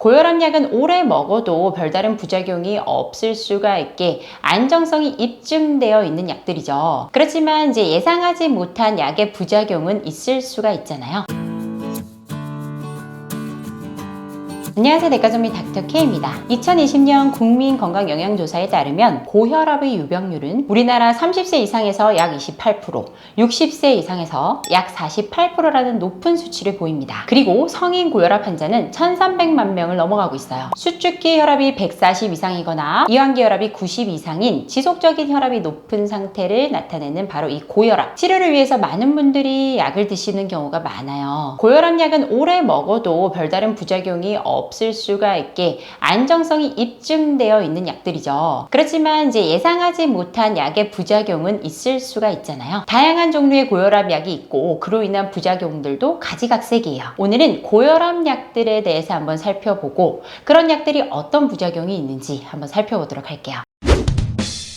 고혈압 약은 오래 먹어도 별다른 부작용이 없을 수가 있게 안정성이 입증되어 있는 약들이죠. 그렇지만 이제 예상하지 못한 약의 부작용은 있을 수가 있잖아요. 안녕하세요. 내과전문 닥터 K입니다. 2020년 국민건강영양조사에 따르면 고혈압의 유병률은 우리나라 30세 이상에서 약 28%, 60세 이상에서 약 48%라는 높은 수치를 보입니다. 그리고 성인 고혈압 환자는 1,300만 명을 넘어가고 있어요. 수축기 혈압이 140 이상이거나 이완기 혈압이 90 이상인 지속적인 혈압이 높은 상태를 나타내는 바로 이 고혈압. 치료를 위해서 많은 분들이 약을 드시는 경우가 많아요. 고혈압 약은 오래 먹어도 별다른 부작용이 없을 수가 있게 안정성이 입증되어 있는 약들이죠. 그렇지만 이제 예상하지 못한 약의 부작용은 있을 수가 있잖아요. 다양한 종류의 고혈압 약이 있고 그로 인한 부작용들도 가지각색이에요. 오늘은 고혈압 약들에 대해서 한번 살펴보고 그런 약들이 어떤 부작용이 있는지 한번 살펴보도록 할게요.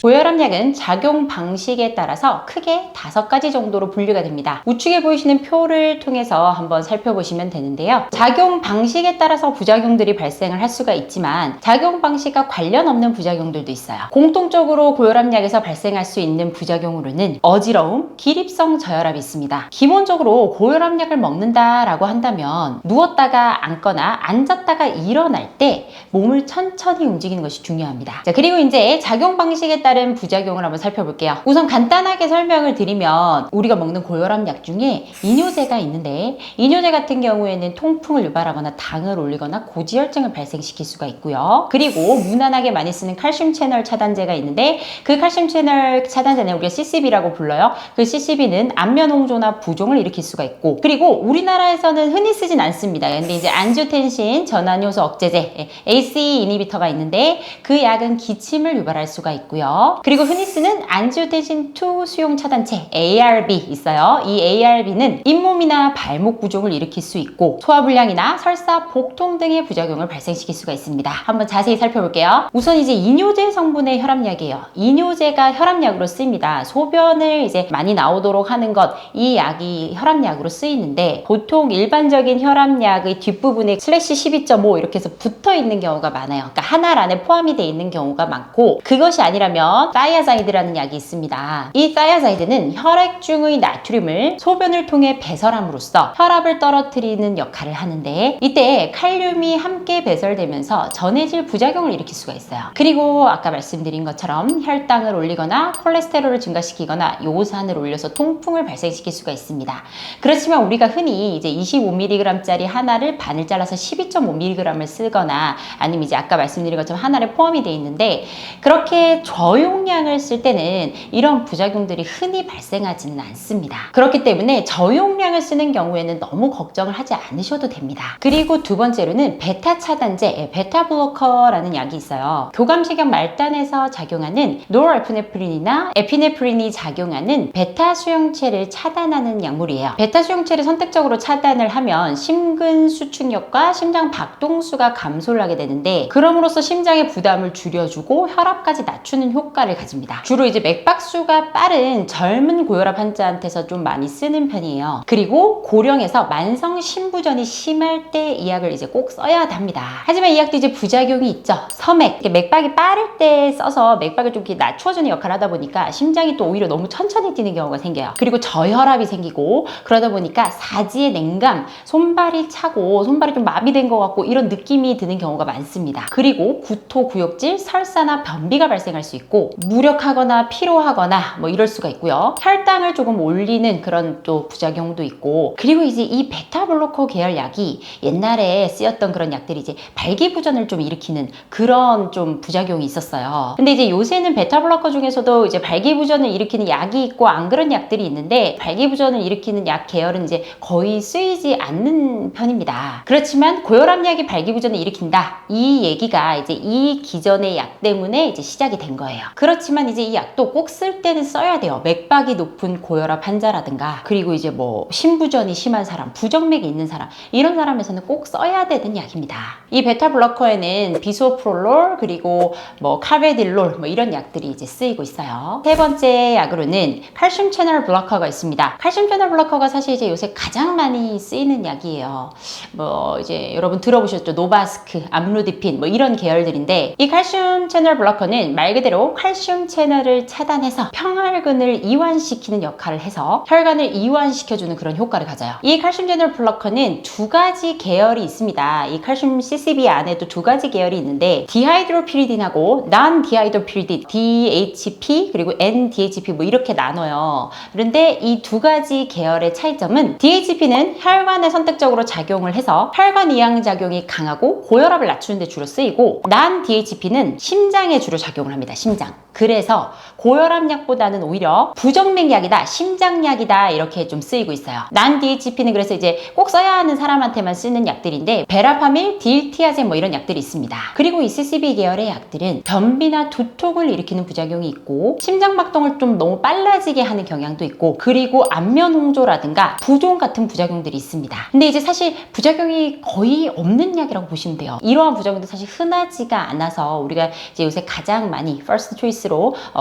고혈압 약은 작용 방식에 따라서 크게 5가지 정도로 분류가 됩니다. 우측에 보이시는 표를 통해서 한번 살펴보시면 되는데요. 작용 방식에 따라서 부작용들이 발생을 할 수가 있지만 작용 방식과 관련 없는 부작용들도 있어요. 공통적으로 고혈압 약에서 발생할 수 있는 부작용으로는 어지러움, 기립성 저혈압이 있습니다. 기본적으로 고혈압 약을 먹는다라고 한다면 누웠다가 앉거나 앉았다가 일어날 때 몸을 천천히 움직이는 것이 중요합니다. 자, 그리고 이제 작용 방식에 따른 부작용을 한번 살펴볼게요. 우선 간단하게 설명을 드리면 우리가 먹는 고혈압 약 중에 이뇨제가 있는데 이뇨제 같은 경우에는 통풍을 유발하거나 당을 올리거나 고지혈증을 발생시킬 수가 있고요. 그리고 무난하게 많이 쓰는 칼슘 채널 차단제가 있는데 그 칼슘 채널 차단제는 우리가 CCB라고 불러요. 그 CCB는 안면 홍조나 부종을 일으킬 수가 있고 그리고 우리나라에서는 흔히 쓰진 않습니다. 근데 이제 안지오텐신 전환효소 억제제 ACE 이니비터가 있는데 그 약은 기침을 유발할 수가 있고요. 그리고 흔히 쓰는 안지오텐신2 수용 차단제 ARB 있어요. 이 ARB는 잇몸이나 발목 부종을 일으킬 수 있고 소화불량이나 설사, 복통 등의 부작용을 발생시킬 수가 있습니다. 한번 자세히 살펴볼게요. 우선 이제 이뇨제 성분의 혈압약이에요. 이뇨제가 혈압약으로 쓰입니다. 소변을 이제 많이 나오도록 하는 것, 이 약이 혈압약으로 쓰이는데 보통 일반적인 혈압약의 뒷부분에 슬래시 12.5 이렇게 해서 붙어 있는 경우가 많아요. 그러니까 하나 안에 포함이 되어 있는 경우가 많고 그것이 아니라면 사이아자이드라는 약이 있습니다. 이 사이아자이드는 혈액 중의 나트륨을 소변을 통해 배설함으로써 혈압을 떨어뜨리는 역할을 하는데 이때 칼륨이 함께 배설되면서 전해질 부작용을 일으킬 수가 있어요. 그리고 아까 말씀드린 것처럼 혈당을 올리거나 콜레스테롤을 증가시키거나 요산을 올려서 통풍을 발생시킬 수가 있습니다. 그렇지만 우리가 흔히 이제 25mg짜리 하나를 반을 잘라서 12.5mg을 쓰거나 아니면 이제 아까 말씀드린 것처럼 하나에 포함이 되어 있는데 그렇게 저용량을 쓸 때는 이런 부작용들이 흔히 발생하지는 않습니다. 그렇기 때문에 저용량을 쓰는 경우에는 너무 걱정을 하지 않으셔도 됩니다. 그리고 두 번째로는 베타 차단제, 베타 블로커라는 약이 있어요. 교감식염 말단에서 작용하는 노르에피네프린이나 에피네프린이 작용하는 베타 수용체를 차단하는 약물이에요. 베타 수용체를 선택적으로 차단을 하면 심근수축력과 심장 박동수가 감소를 하게 되는데 그럼으로써 심장의 부담을 줄여주고 혈압까지 낮추는 효과를 가집니다. 주로 이제 맥박수가 빠른 젊은 고혈압 환자한테서 좀 많이 쓰는 편이에요. 그리고 고령에서 만성 심부전이 심할 때 이 약을 이제 꼭 써야 합니다. 하지만 이 약도 이제 부작용이 있죠. 서맥, 맥박이 빠를 때 써서 맥박을 좀 이렇게 낮춰주는 역할을 하다 보니까 심장이 또 오히려 너무 천천히 뛰는 경우가 생겨요. 그리고 저혈압이 생기고 그러다 보니까 사지의 냉감, 손발이 차고 손발이 좀 마비된 것 같고 이런 느낌이 드는 경우가 많습니다. 그리고 구토, 구역질, 설사나 변비가 발생할 수 있고 무력하거나 피로하거나 뭐 이럴 수가 있고요. 혈당을 조금 올리는 그런 또 부작용도 있고 그리고 이제 이 베타 블로커 계열 약이 옛날에 쓰였던 그런 약들이 이제 발기부전을 좀 일으키는 그런 좀 부작용이 있었어요. 근데 이제 요새는 베타 블로커 중에서도 이제 발기부전을 일으키는 약이 있고 안 그런 약들이 있는데 발기부전을 일으키는 약 계열은 이제 거의 쓰이지 않는 편입니다. 그렇지만 고혈압 약이 발기부전을 일으킨다 이 얘기가 이제 이 기존의 약 때문에 이제 시작이 된 거예요. 그렇지만 이제 이 약도 꼭 쓸 때는 써야 돼요. 맥박이 높은 고혈압 환자라든가, 그리고 이제 뭐 심부전이 심한 사람, 부정맥이 있는 사람, 이런 사람에서는 꼭 써야 되는 약입니다. 이 베타 블로커에는 비소프롤롤, 그리고 뭐 카베딜롤, 뭐 이런 약들이 이제 쓰이고 있어요. 세 번째 약으로는 칼슘 채널 블로커가 있습니다. 칼슘 채널 블로커가 사실 이제 요새 가장 많이 쓰이는 약이에요. 뭐 이제 여러분 들어보셨죠? 노바스크, 암로디핀, 뭐 이런 계열들인데, 이 칼슘 채널 블로커는 말 그대로 칼슘 채널을 차단해서 평활근을 이완시키는 역할을 해서 혈관을 이완시켜주는 그런 효과를 가져요. 이 칼슘 채널 블로커는 두 가지 계열이 있습니다. 이 칼슘 CCB 안에도 두 가지 계열이 있는데, 디하이드로피리딘하고 non-디하이드로피리딘, DHP 그리고 NDHP 뭐 이렇게 나눠요. 그런데 이 두 가지 계열의 차이점은, DHP는 혈관에 선택적으로 작용을 해서 혈관 이완 작용이 강하고 고혈압을 낮추는 데 주로 쓰이고, non-DHP는 심장에 주로 작용을 합니다. 심장. 그래서 고혈압 약보다는 오히려 부정맥 약이다, 심장 약이다, 이렇게 좀 쓰이고 있어요. non-DHP는 그래서 이제 꼭 써야 하는 사람한테만 쓰는 약들인데, 베라파밀, 딜티아젠 뭐 이런 약들이 있습니다. 그리고 이 CCB 계열의 약들은 변비나 두통을 일으키는 부작용이 있고, 심장박동을 좀 너무 빨라지게 하는 경향도 있고, 그리고 안면 홍조라든가 부종 같은 부작용들이 있습니다. 근데 이제 사실 부작용이 거의 없는 약이라고 보시면 돼요. 이러한 부작용도 사실 흔하지가 않아서 우리가 이제 요새 가장 많이 first choice로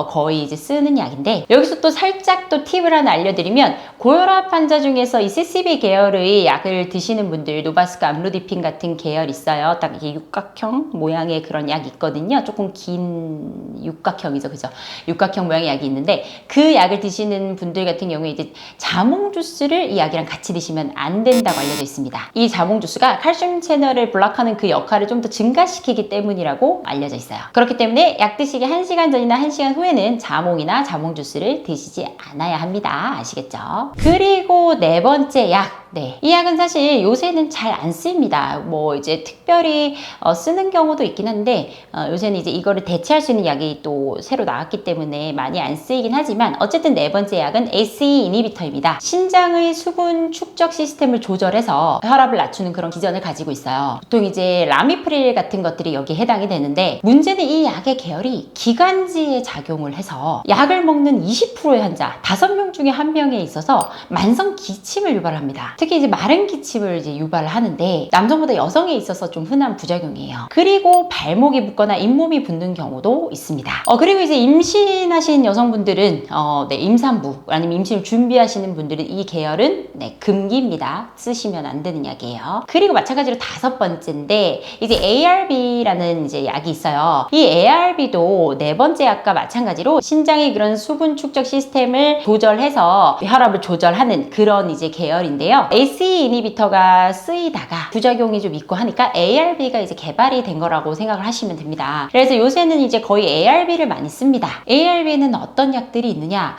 거의 이제 쓰는 약인데, 여기서 또 살짝 또 팁을 하나 알려드리면, 고혈압 환자 중에서 이 CCB 계열의 약을 드시는 분들, 노바스크, 암로디핀 같은 계열 있어요. 딱 이게 육각형 모양의 그런 약이 있거든요. 조금 긴 육각형이죠, 그죠? 육각형 모양의 약이 있는데, 그 약을 드시는 분들 같은 경우에 이제 자몽 주스를 이 약이랑 같이 드시면 안 된다고 알려져 있습니다. 이 자몽 주스가 칼슘 채널을 블락하는 그 역할을 좀 더 증가시키기 때문이라고 알려져 있어요. 그렇기 때문에 약 드시기 1시간 전이나 1시간 후에는 자몽이나 자몽 주스를 드시지 않아야 합니다. 아시겠죠? 그리고 네 번째 약. 네, 이 약은 사실 요새는 잘 안 씁니다. 뭐 이제 특별히 쓰는 경우도 있긴 한데, 요새는 이제 이거를 대체할 수 있는 약이 또 새로 나왔기 때문에 많이 안 쓰이긴 하지만, 어쨌든 네 번째 약은 ACE 이니비터입니다. 신장의 수분 축적 시스템을 조절해서 혈압을 낮추는 그런 기전을 가지고 있어요. 보통 이제 라미프릴 같은 것들이 여기에 해당이 되는데, 문제는 이 약의 계열이 기관지에 작용을 해서 약을 먹는 20%의 환자 5명 중에 1명에 있어서 만성 기침을 유발합니다. 특히 이제 마른 기침을 이제 유발을 하는데, 남성보다 여성에 있어서 좀 흔한 부작용이에요. 그리고 발목이 붓거나 잇몸이 붓는 경우도 있습니다. 그리고 이제 임신하신 여성분들은 네, 임산부 아니면 임신을 준비하시는 분들은 이 계열은 네, 금기입니다. 쓰시면 안 되는 약이에요. 그리고 마찬가지로 다섯 번째인데, 이제 ARB라는 이제 약이 있어요. 이 ARB도 네 번째 약과 마찬가지로 신장의 그런 수분 축적 시스템을 조절해서 혈압을 조절하는 그런 이제 계열인데요. ACE 이니비터가 쓰이다가 부작용이 좀 있고 하니까 ARB가 이제 개발이 된 거라고 생각을 하시면 됩니다. 그래서 요새는 이제 거의 ARB를 많이 씁니다. ARB는 어떤 약들이 있느냐?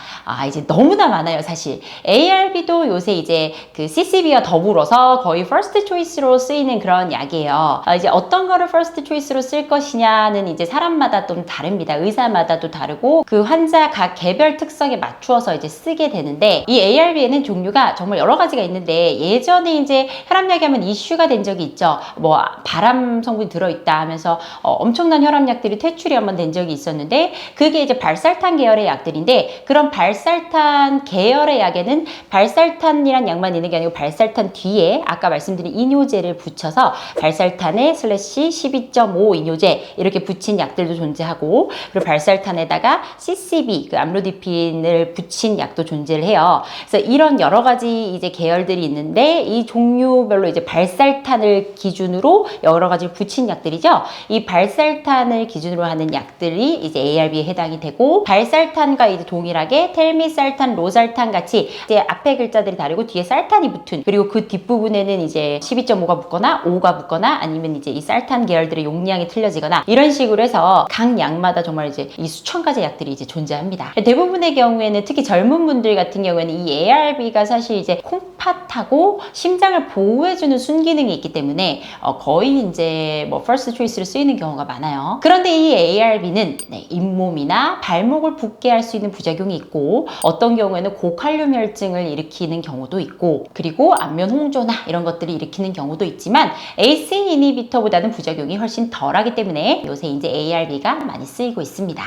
이제 너무나 많아요, 사실. ARB도 요새 이제 그 CCB와 더불어서 거의 first choice로 쓰이는 그런 약이에요. 이제 어떤 거를 first choice로 쓸 것이냐는 이제 사람마다 좀 다릅니다. 의사마다도 다르고 그 환자 각 개별 특성에 맞추어서 이제 쓰게 되는데, 이 ARB에는 종류가 정말 여러 가지가 있는데, 예전에 이제 혈압약이 하면 이슈가 된 적이 있죠. 뭐 발암 성분이 들어있다 하면서 엄청난 혈압약들이 퇴출이 한번 된 적이 있었는데, 그게 이제 발살탄 계열의 약들인데, 그런 발살탄 계열의 약에는 발살탄이란 약만 있는 게 아니고 발살탄 뒤에 아까 말씀드린 이뇨제를 붙여서 발살탄에 슬래시 12.5 이뇨제 이렇게 붙인 약들도 존재하고, 그리고 발살탄에다가 CCB 그 암로디핀을 붙인 약도 존재를 해요. 그래서 이런 여러 가지 이제 계열들이 있는데, 이 종류별로 이제 발살탄을 기준으로 여러 가지를 붙인 약들이죠. 이 발살탄을 기준으로 하는 약들이 이제 ARB에 해당이 되고, 발살탄과 이제 동일하게 텔미살탄, 로살탄 같이 이제 앞에 글자들이 다르고 뒤에 살탄이 붙은, 그리고 그 뒷부분에는 이제 12.5가 붙거나 5가 붙거나 아니면 이제 이 살탄 계열들의 용량이 틀려지거나 이런 식으로 해서 각 약마다 정말 이제 이 수천 가지 약들이 이제 존재합니다. 대부분의 경우에는 특히 젊은 분들 같은 경우에는 이 ARB가 사실 이제 콩팥하고 심장을 보호해주는 순기능이 있기 때문에 거의 이제 뭐 first choice로 쓰이는 경우가 많아요. 그런데 이 ARB는 네, 잇몸이나 발목을 붓게 할 수 있는 부작용이 있고, 어떤 경우에는 고칼륨 혈증을 일으키는 경우도 있고, 그리고 안면 홍조나 이런 것들을 일으키는 경우도 있지만, ACE 이니비터보다는 부작용이 훨씬 덜하기 때문에 요새 이제 ARB가 많이 쓰이고 있습니다.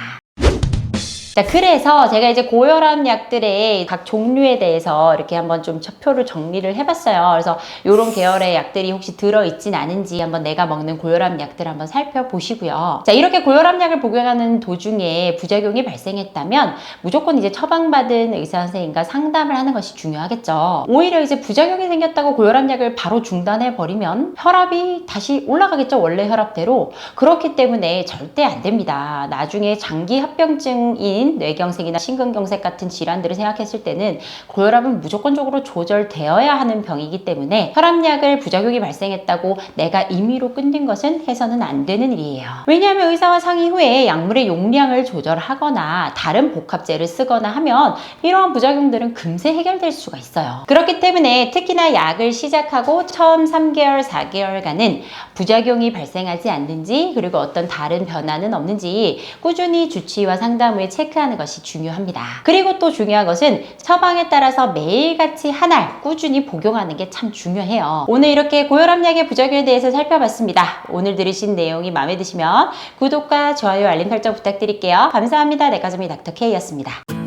자, 그래서 제가 이제 고혈압 약들의 각 종류에 대해서 이렇게 한번 좀 표를 정리를 해봤어요. 그래서 이런 계열의 약들이 혹시 들어있진 않은지 한번 내가 먹는 고혈압 약들 한번 살펴보시고요. 자, 이렇게 고혈압 약을 복용하는 도중에 부작용이 발생했다면 무조건 이제 처방받은 의사 선생님과 상담을 하는 것이 중요하겠죠. 오히려 이제 부작용이 생겼다고 고혈압 약을 바로 중단해 버리면 혈압이 다시 올라가겠죠. 원래 혈압대로. 그렇기 때문에 절대 안 됩니다. 나중에 장기 합병증인 뇌경색이나 심근경색 같은 질환들을 생각했을 때는 고혈압은 무조건적으로 조절되어야 하는 병이기 때문에 혈압약을 부작용이 발생했다고 내가 임의로 끊는 것은 해서는 안 되는 일이에요. 왜냐하면 의사와 상의 후에 약물의 용량을 조절하거나 다른 복합제를 쓰거나 하면 이러한 부작용들은 금세 해결될 수가 있어요. 그렇기 때문에 특히나 약을 시작하고 처음 3개월, 4개월간은 부작용이 발생하지 않는지 그리고 어떤 다른 변화는 없는지 꾸준히 주치의와 상담 후에 체크하는 것이 중요합니다. 그리고 또 중요한 것은 처방에 따라서 매일같이 한 알 꾸준히 복용하는 게 참 중요해요. 오늘 이렇게 고혈압약의 부작용에 대해서 살펴봤습니다. 오늘 들으신 내용이 마음에 드시면 구독과 좋아요, 알림 설정 부탁드릴게요. 감사합니다. 내과점의 닥터 K였습니다.